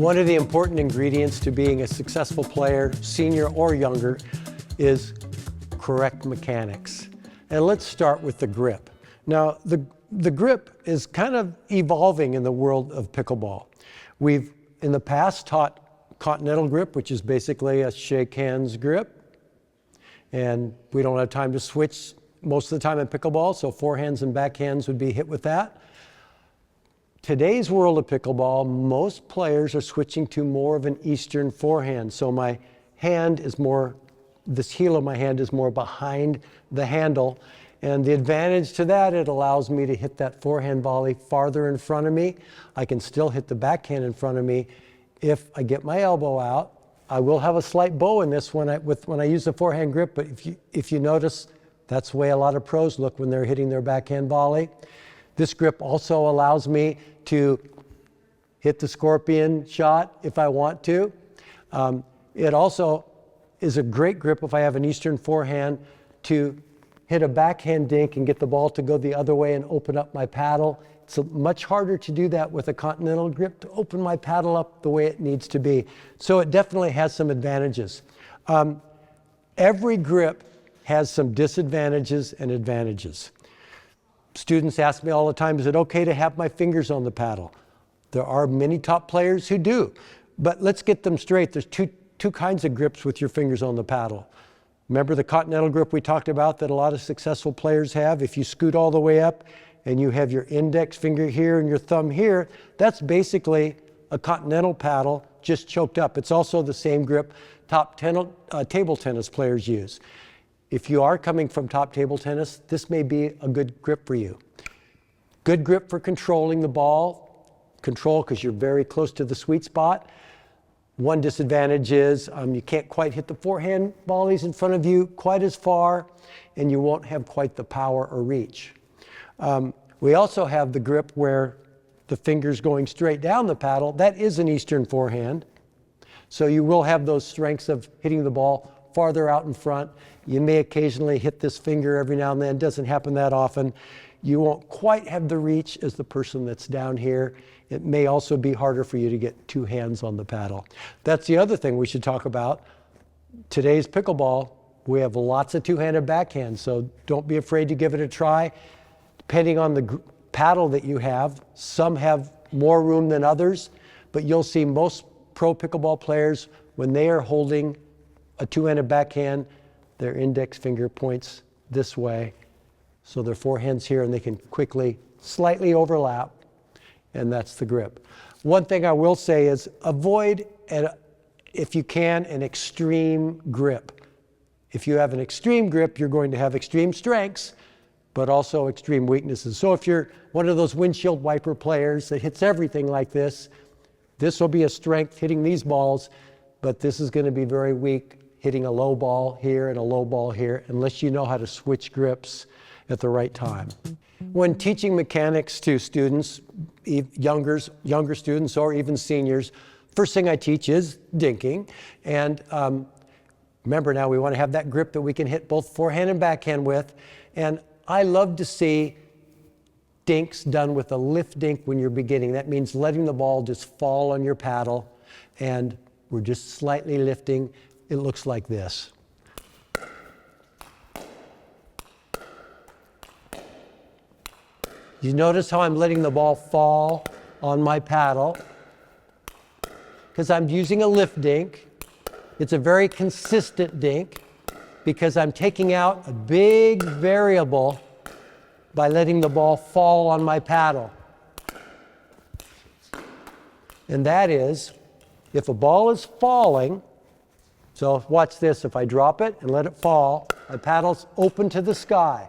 One of the important ingredients to being a successful player, senior or younger, is correct mechanics. And let's start with the grip. Now, the grip is kind of evolving in the world of pickleball. We've, in the past, taught continental grip, which is basically a shake hands grip. And we don't have time to switch most of the time in pickleball, so forehands and backhands would be hit with that. Today's world of pickleball, most players are switching to more of an Eastern forehand. So my hand is more, this heel of my hand is more behind the handle. And the advantage to that, it allows me to hit that forehand volley farther in front of me. I can still hit the backhand in front of me. If I get my elbow out, I will have a slight bow in this when I use the forehand grip, but if you notice, that's the way a lot of pros look when they're hitting their backhand volley. This grip also allows me to hit the scorpion shot if I want to. It also is a great grip if I have an Eastern forehand to hit a backhand dink and get the ball to go the other way and open up my paddle. It's much harder to do that with a continental grip, to open my paddle up the way it needs to be. So it definitely has some advantages. Every grip has some disadvantages and advantages. Students ask me all the time, is it okay to have my fingers on the paddle? There are many top players who do, but let's get them straight. There's two kinds of grips with your fingers on the paddle. Remember the continental grip we talked about that a lot of successful players have? If you scoot all the way up and you have your index finger here and your thumb here, that's basically a continental paddle just choked up. It's also the same grip table tennis players use. If you are coming from top table tennis, this may be a good grip for you. Good grip for controlling the ball. Control because you're very close to the sweet spot. One disadvantage is you can't quite hit the forehand volleys in front of you quite as far, and you won't have quite the power or reach. We also have the grip where the finger's going straight down the paddle. That is an Eastern forehand. So you will have those strengths of hitting the ball farther out in front. You may occasionally hit this finger every now and then. It doesn't happen that often. You won't quite have the reach as the person that's down here. It may also be harder for you to get two hands on the paddle. That's the other thing we should talk about. Today's pickleball, we have lots of two-handed backhands, so don't be afraid to give it a try. Depending on the paddle that you have, some have more room than others, but you'll see most pro pickleball players, when they are holding a two-handed backhand, their index finger points this way. So their forehand's here and they can quickly, slightly overlap, and that's the grip. One thing I will say is avoid, if you can, an extreme grip. If you have an extreme grip, you're going to have extreme strengths, but also extreme weaknesses. So if you're one of those windshield wiper players that hits everything like this will be a strength hitting these balls, but this is going to be very weak hitting a low ball here and a low ball here, unless you know how to switch grips at the right time. When teaching mechanics to students, younger students or even seniors, first thing I teach is dinking. And remember now, we want to have that grip that we can hit both forehand and backhand with. And I love to see dinks done with a lift dink when you're beginning. That means letting the ball just fall on your paddle, and we're just slightly lifting. It looks like this. You notice how I'm letting the ball fall on my paddle because I'm using a lift dink. It's a very consistent dink because I'm taking out a big variable by letting the ball fall on my paddle. And that is, if a ball is falling, so watch this, if I drop it and let it fall, my paddle's open to the sky.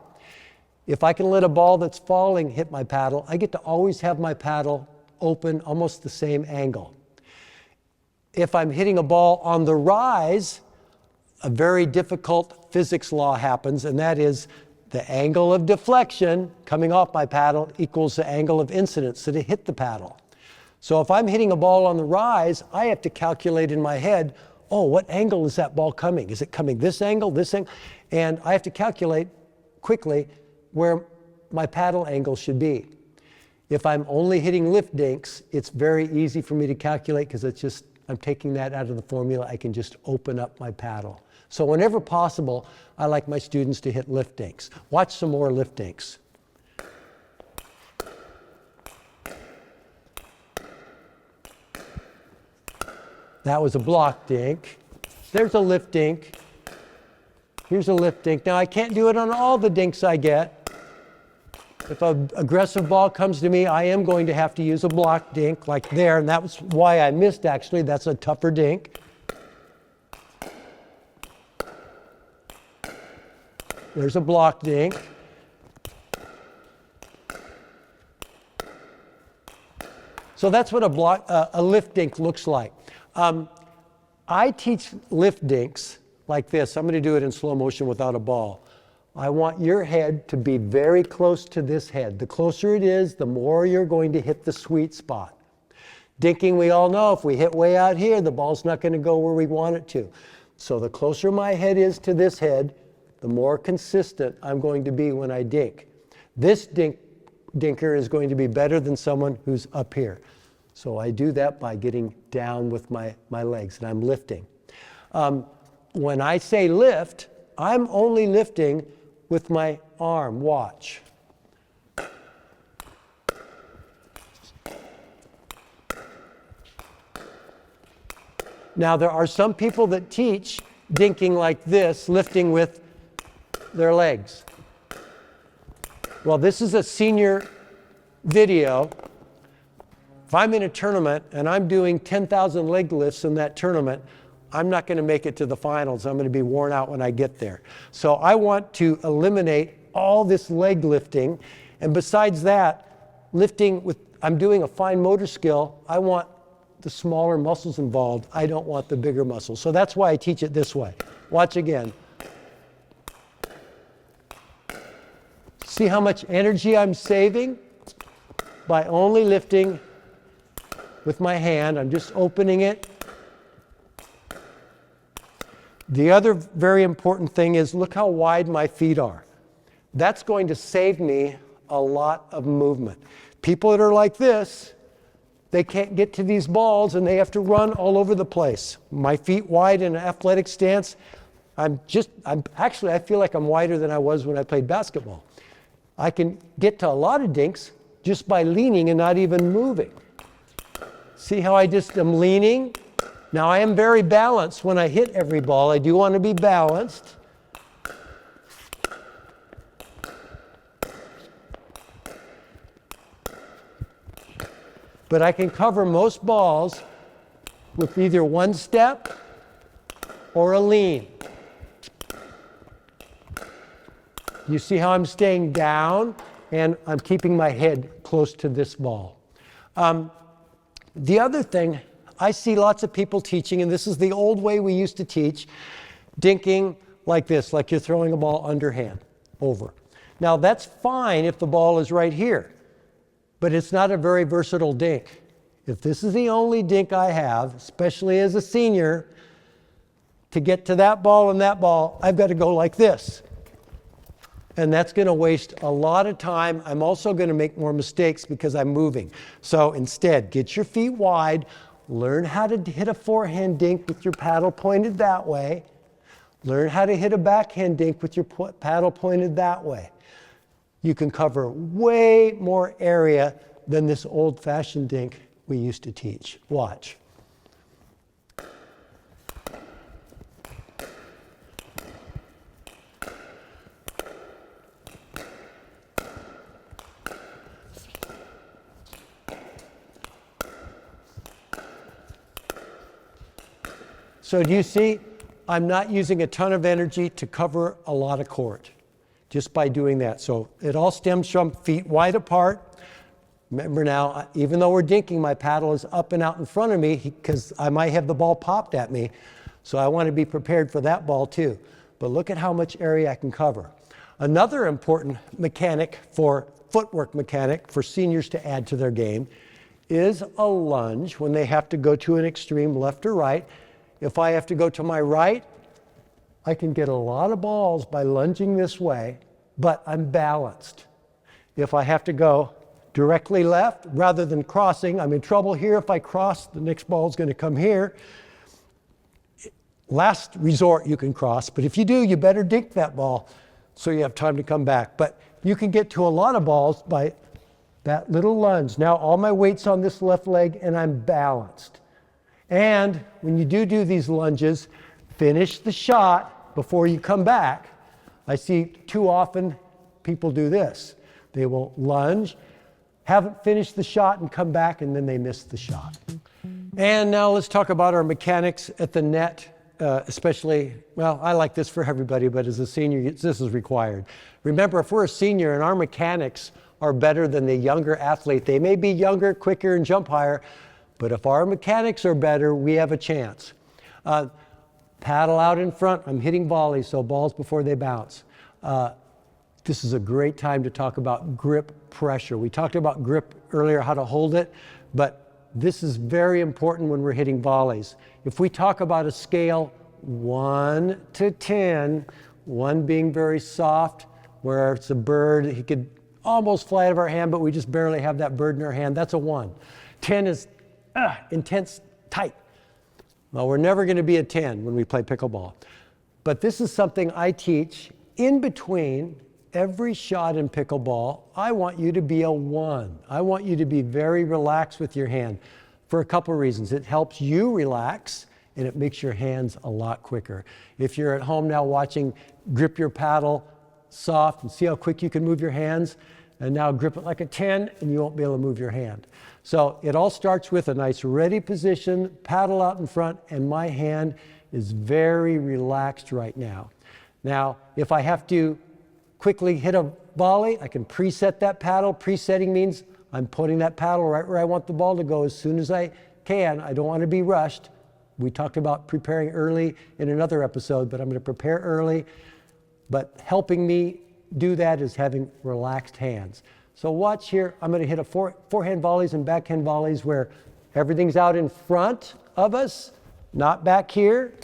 If I can let a ball that's falling hit my paddle, I get to always have my paddle open almost the same angle. If I'm hitting a ball on the rise, a very difficult physics law happens, and that is the angle of deflection coming off my paddle equals the angle of incidence that it hit the paddle. So if I'm hitting a ball on the rise, I have to calculate in my head, oh, what angle is that ball coming? Is it coming this angle, this angle? And I have to calculate quickly where my paddle angle should be. If I'm only hitting lift dinks, it's very easy for me to calculate because it's just, I'm taking that out of the formula. I can just open up my paddle. So whenever possible, I like my students to hit lift dinks. Watch some more lift dinks. That was a block dink. There's a lift dink. Here's a lift dink. Now I can't do it on all the dinks I get. If an aggressive ball comes to me, I am going to have to use a block dink like there, and that was why I missed actually. That's a tougher dink. There's a block dink. So that's what a lift dink looks like. I teach lift dinks like this. I'm going to do it in slow motion without a ball. I want your head to be very close to this head. The closer it is, the more you're going to hit the sweet spot. Dinking, we all know, if we hit way out here, the ball's not going to go where we want it to. So the closer my head is to this head, the more consistent I'm going to be when I dink. This dinker is going to be better than someone who's up here. So I do that by getting down with my legs, and I'm lifting. When I say lift, I'm only lifting with my arm. Watch. Now, there are some people that teach dinking like this, lifting with their legs. Well, this is a senior video. If I'm in a tournament and I'm doing 10,000 leg lifts in that tournament, I'm not going to make it to the finals. I'm going to be worn out when I get there. So I want to eliminate all this leg lifting. And besides that, lifting with, I'm doing a fine motor skill. I want the smaller muscles involved. I don't want the bigger muscles. So that's why I teach it this way. Watch again. See how much energy I'm saving by only lifting with my hand. I'm just opening it. The other very important thing is look how wide my feet are. That's going to save me a lot of movement. People that are like this, they can't get to these balls and they have to run all over the place. My feet wide in an athletic stance, I feel like I'm wider than I was when I played basketball. I can get to a lot of dinks just by leaning and not even moving. See how I just am leaning? Now I am very balanced when I hit every ball. I do want to be balanced. But I can cover most balls with either one step or a lean. You see how I'm staying down and I'm keeping my head close to this ball. The other thing, I see lots of people teaching, and this is the old way we used to teach, dinking like this, like you're throwing a ball underhand, over. Now that's fine if the ball is right here, but it's not a very versatile dink. If this is the only dink I have, especially as a senior, to get to that ball and that ball, I've got to go like this. And that's going to waste a lot of time. I'm also going to make more mistakes because I'm moving. So instead, get your feet wide. Learn how to hit a forehand dink with your paddle pointed that way. Learn how to hit a backhand dink with your paddle pointed that way. You can cover way more area than this old-fashioned dink we used to teach. Watch. So do you see, I'm not using a ton of energy to cover a lot of court just by doing that. So it all stems from feet wide apart. Remember now, even though we're dinking, my paddle is up and out in front of me because I might have the ball popped at me. So I want to be prepared for that ball too. But look at how much area I can cover. Another important mechanic for footwork mechanic for seniors to add to their game is a lunge when they have to go to an extreme left or right. If I have to go to my right, I can get a lot of balls by lunging this way, but I'm balanced. If I have to go directly left rather than crossing. I'm in trouble here. If I cross, the next ball is going to come here. Last resort, you can cross, but if you do, you better dink that ball so you have time to come back. But you can get to a lot of balls by that little lunge. Now all my weight's on this left leg and I'm balanced. And when you do these lunges, finish the shot before you come back. I see too often people do this. They will lunge, haven't finished the shot and come back, and then they miss the shot. And now let's talk about our mechanics at the net. Especially, well, I like this for everybody, but as a senior, this is required. Remember, if we're a senior and our mechanics are better than the younger athlete, they may be younger, quicker, and jump higher, but if our mechanics are better, we have a chance. Paddle out in front. I'm hitting volleys, so balls before they bounce. This is a great time to talk about grip pressure. We talked about grip earlier, how to hold it, but this is very important when we're hitting volleys. If we talk about a scale 1 to 10, 1 being very soft, where it's a bird, he could almost fly out of our hand, but we just barely have that bird in our hand, that's a 1. 10 is intense, tight. Well, we're never going to be a 10 when we play pickleball. But this is something I teach in between every shot in pickleball. I want you to be a 1. I want you to be very relaxed with your hand for a couple reasons. It helps you relax and it makes your hands a lot quicker. If you're at home now watching, grip your paddle soft and see how quick you can move your hands, and now grip it like a 10 and you won't be able to move your hand. So it all starts with a nice ready position, paddle out in front, and my hand is very relaxed right now. Now, if I have to quickly hit a volley, I can preset that paddle. Presetting means I'm putting that paddle right where I want the ball to go as soon as I can. I don't want to be rushed. We talked about preparing early in another episode, but I'm going to prepare early. But helping me do that is having relaxed hands. So watch here. I'm going to hit a forehand volleys and backhand volleys where everything's out in front of us, not back here,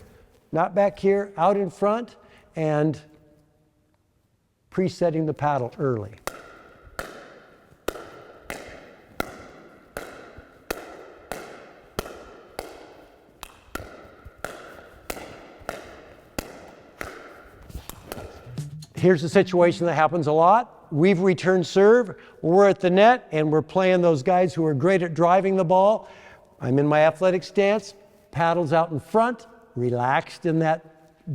out in front, and presetting the paddle early. Here's a situation that happens a lot. We've returned serve, we're at the net, and we're playing those guys who are great at driving the ball. I'm in my athletic stance, paddles out in front, relaxed in that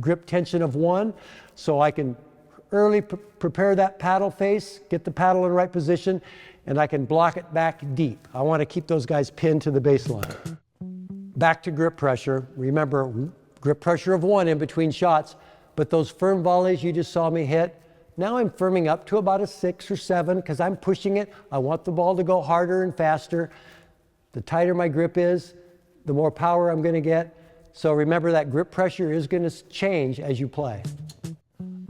grip tension of 1, so I can early prepare that paddle face, get the paddle in the right position, and I can block it back deep. I want to keep those guys pinned to the baseline. Back to grip pressure. Remember, grip pressure of 1 in between shots, but those firm volleys you just saw me hit, now I'm firming up to about a 6 or 7 because I'm pushing it. I want the ball to go harder and faster. The tighter my grip is, the more power I'm going to get. So remember that grip pressure is going to change as you play.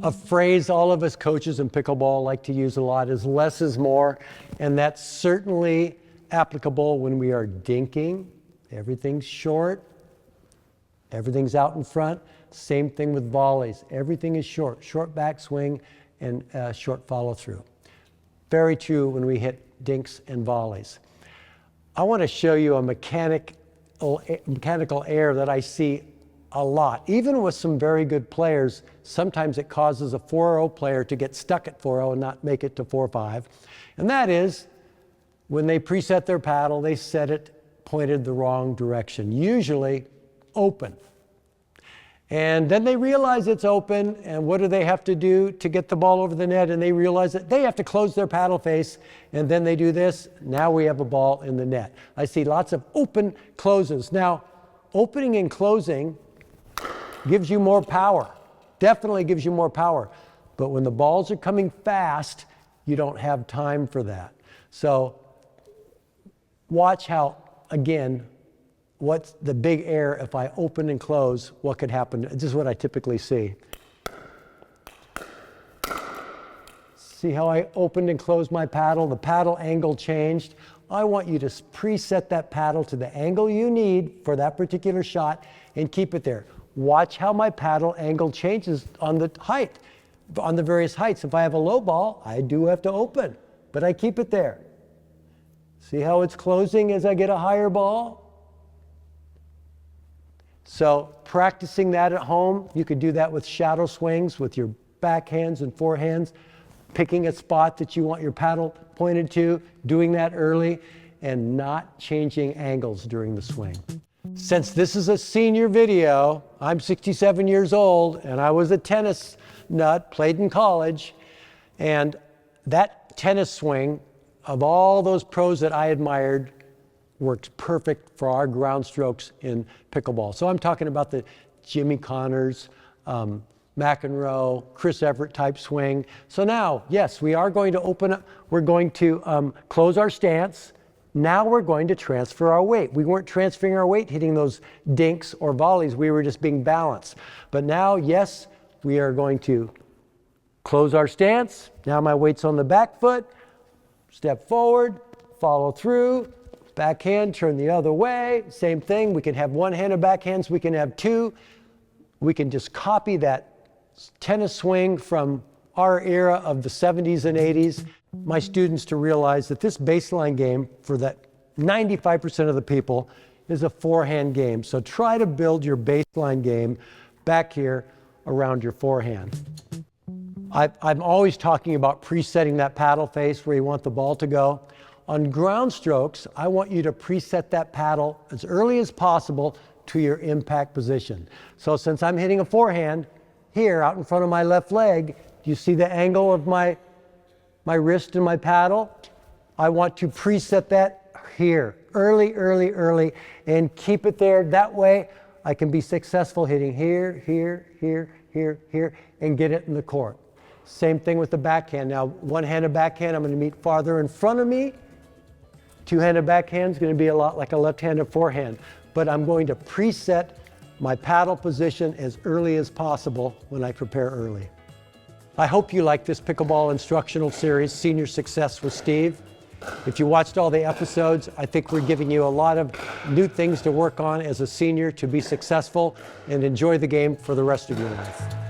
A phrase all of us coaches in pickleball like to use a lot is less is more, and that's certainly applicable when we are dinking. Everything's short, everything's out in front. Same thing with volleys. Everything is short backswing and short follow through. Very true when we hit dinks and volleys. I want to show you a mechanical error that I see a lot. Even with some very good players, sometimes it causes a 4-0 player to get stuck at 4-0 and not make it to 4-5. And that is when they preset their paddle, they set it pointed the wrong direction, usually open. And then they realize it's open, and what do they have to do to get the ball over the net? And they realize that they have to close their paddle face, and then they do this. Now we have a ball in the net. I see lots of open closes. Now, opening and closing gives you more power, definitely gives you more power. But when the balls are coming fast, you don't have time for that. So watch how, again, what's the big error if I open and close, what could happen? This is what I typically see. See how I opened and closed my paddle? The paddle angle changed. I want you to preset that paddle to the angle you need for that particular shot and keep it there. Watch how my paddle angle changes on the height, on the various heights. If I have a low ball, I do have to open, but I keep it there. See how it's closing as I get a higher ball? So practicing that at home, you could do that with shadow swings with your backhands and forehands, picking a spot that you want your paddle pointed to, doing that early, and not changing angles during the swing. Since this is a senior video, I'm 67 years old, and I was a tennis nut, played in college, and that tennis swing, of all those pros that I admired, works perfect for our ground strokes in pickleball. So I'm talking about the Jimmy Connors, McEnroe, Chris Everett type swing. So now, yes, we are going to open up, we're going to close our stance. Now we're going to transfer our weight. We weren't transferring our weight hitting those dinks or volleys, we were just being balanced. But now, yes, we are going to close our stance. Now my weight's on the back foot, step forward, follow through, backhand, turn the other way, same thing. We can have one-handed backhands, we can have two. We can just copy that tennis swing from our era of the 70s and 80s. My students to realize that this baseline game for that 95% of the people is a forehand game. So try to build your baseline game back here around your forehand. I'm always talking about presetting that paddle face where you want the ball to go. On ground strokes, I want you to preset that paddle as early as possible to your impact position. So since I'm hitting a forehand here out in front of my left leg, do you see the angle of my wrist and my paddle? I want to preset that here, early, and keep it there. That way I can be successful hitting here, and get it in the court. Same thing with the backhand. Now, one-handed backhand, I'm going to meet farther in front of me. Two-handed backhand is going to be a lot like a left-handed forehand. But I'm going to preset my paddle position as early as possible when I prepare early. I hope you like this pickleball instructional series, Senior Success with Steve. If you watched all the episodes, I think we're giving you a lot of new things to work on as a senior to be successful and enjoy the game for the rest of your life.